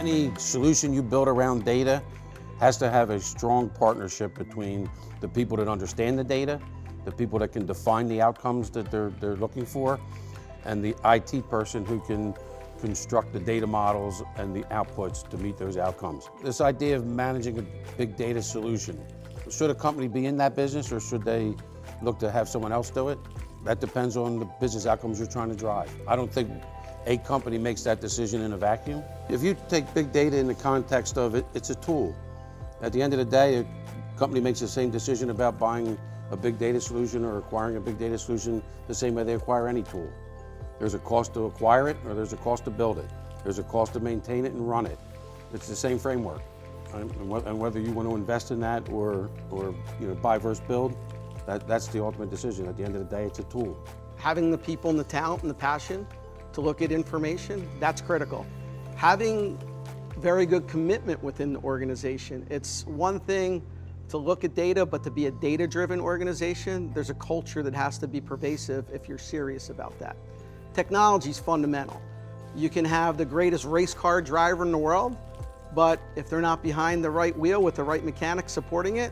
Any solution you build around data has to have a strong partnership between the people that understand the data, the people that can define the outcomes that they're looking for, and the IT person who can construct the data models and the outputs to meet those outcomes. This idea of managing a big data solution, should a company be in that business or should they look to have someone else do it? That depends on the business outcomes you're trying to drive. I don't think a company makes that decision in a vacuum. If you take big data in the context of it, it's a tool. At the end of the day, a company makes the same decision about buying a big data solution or acquiring a big data solution the same way they acquire any tool. There's a cost to acquire it or there's a cost to build it. There's a cost to maintain it and run it. It's the same framework. And whether you want to invest in that or buy versus build, that's the ultimate decision. At the end of the day, it's a tool. Having the people and the talent and the passion to look at information, that's critical. Having very good commitment within the organization. It's one thing to look at data, but to be a data-driven organization, there's a culture that has to be pervasive if you're serious about that. Technology is fundamental. You can have the greatest race car driver in the world, but if they're not behind the right wheel with the right mechanics supporting it,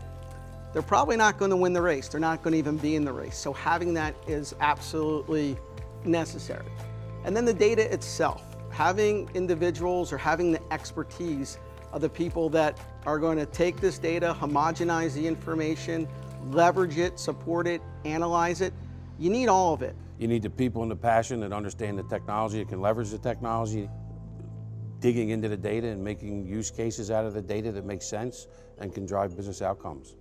they're probably not going to win the race. They're not going to even be in the race. So having that is absolutely necessary. And then the data itself. Having individuals or having the expertise of the people that are going to take this data, homogenize the information, leverage it, support it, analyze it. You need all of it. You need the people and the passion that understand the technology, that can leverage the technology, digging into the data and making use cases out of the data that make sense and can drive business outcomes.